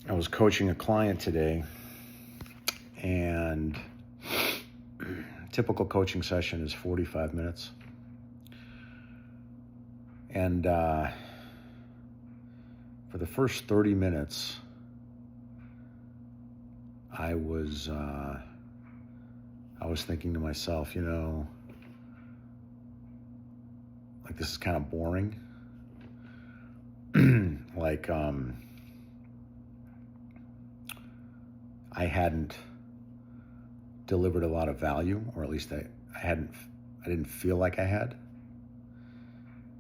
I was coaching a client today, and typical coaching session is 45 minutes. And for the first 30 minutes, I was thinking to myself, like, this is kind of boring. Like, I hadn't delivered a lot of value, or at least I didn't feel like I had.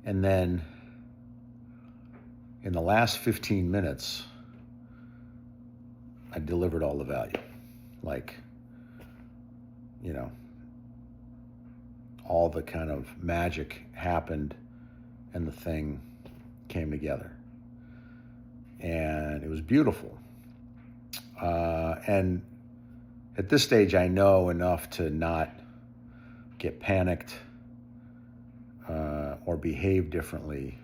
And then in the last 15 minutes, I delivered all the value. Like, all the kind of magic happened and the thing came together. And it was beautiful. And at this stage, I know enough to not get panicked or behave differently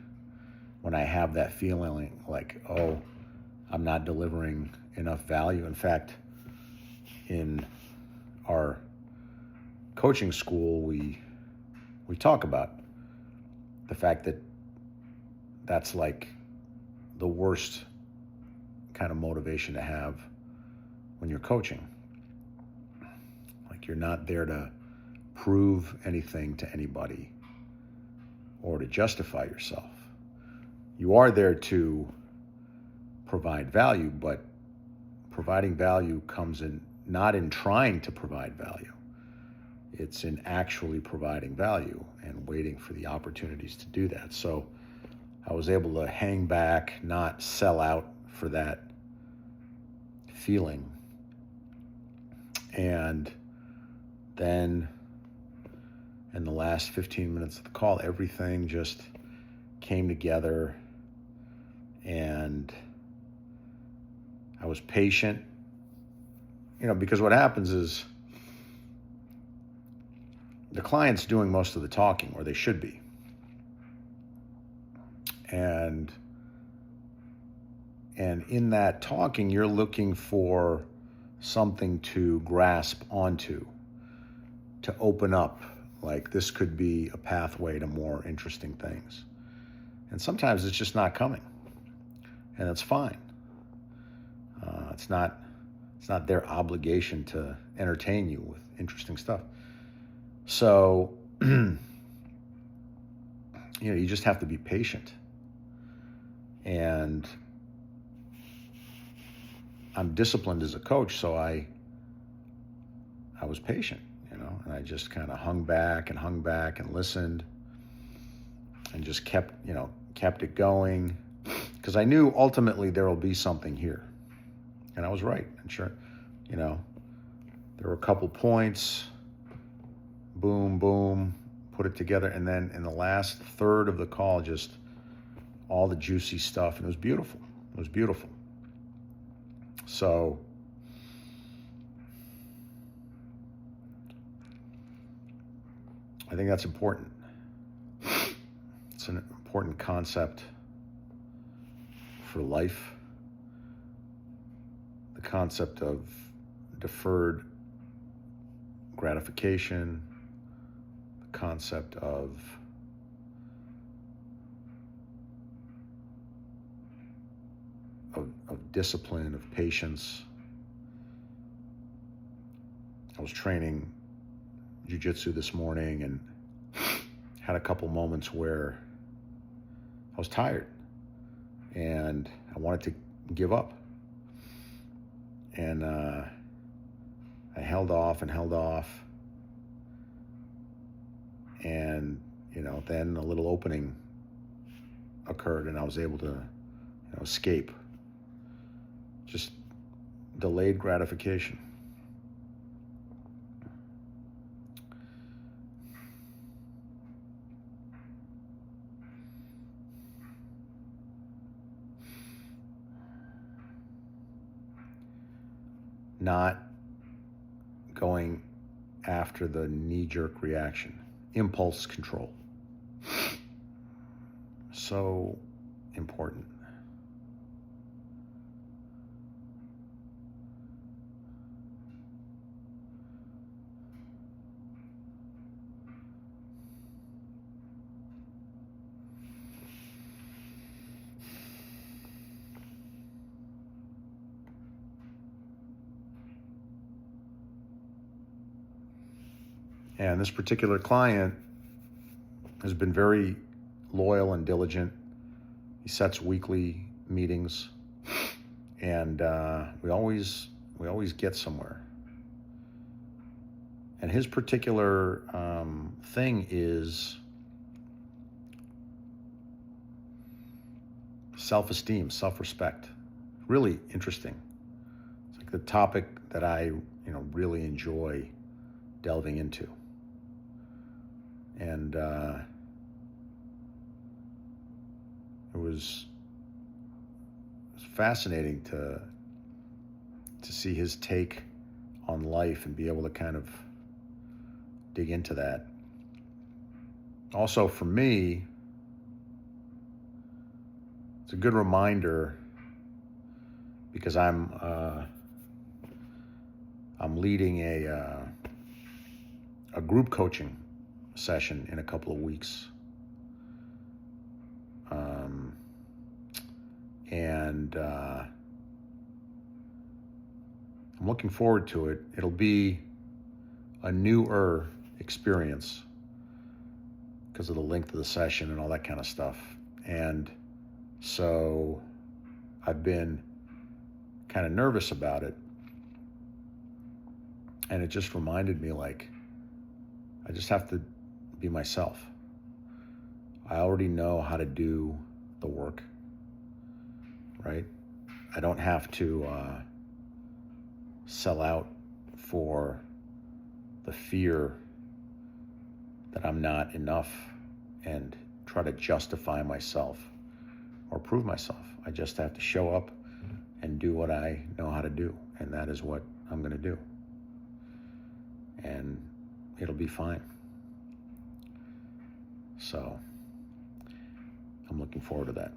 when I have that feeling like, oh, I'm not delivering enough value. In fact, in our coaching school, we talk about the fact that that's like the worst kind of motivation to have when you're coaching. Like, you're not there to prove anything to anybody or to justify yourself. You are there to provide value, but providing value comes in not in trying to provide value. It's in actually providing value and waiting for the opportunities to do that. So I was able to hang back, not sell out for that feeling. And then in the last 15 minutes of the call, everything just came together, and I was patient, because what happens is the client's doing most of the talking, or they should be. And in that talking, you're looking for something to grasp onto, to open up. Like, this could be a pathway to more interesting things. And sometimes it's just not coming. And that's fine. It's not their obligation to entertain you with interesting stuff. So, you just have to be patient. And I'm disciplined as a coach, so I was patient, and I just kind of hung back and listened and just kept it going, because I knew ultimately there will be something here. And I was right. And sure, there were a couple points, boom, boom, put it together. And then in the last third of the call, just all the juicy stuff. And it was beautiful. It was beautiful. So I think that's important. It's an important concept for life. The concept of deferred gratification, the concept of discipline, of patience. I was training jujitsu this morning and had a couple moments where I was tired and I wanted to give up. And I held off. And, then a little opening occurred and I was able to escape. Just delayed gratification. Not going after the knee-jerk reaction. Impulse control. So important. And this particular client has been very loyal and diligent. He sets weekly meetings, and we always get somewhere. And his particular thing is self-esteem, self-respect. Really interesting. It's like the topic that I, really enjoy delving into. And it was fascinating to see his take on life and be able to kind of dig into that. Also, for me, it's a good reminder because I'm leading a group coaching session in a couple of weeks, and I'm looking forward to it. It'll be a newer experience because of the length of the session and all that kind of stuff. And so I've been kind of nervous about it. And it just reminded me, like, I just have to be myself. I already know how to do the work, right? I don't have to sell out for the fear that I'm not enough and try to justify myself or prove myself. I just have to show up and do what I know how to do, and that is what I'm going to do. And it'll be fine. So I'm looking forward to that.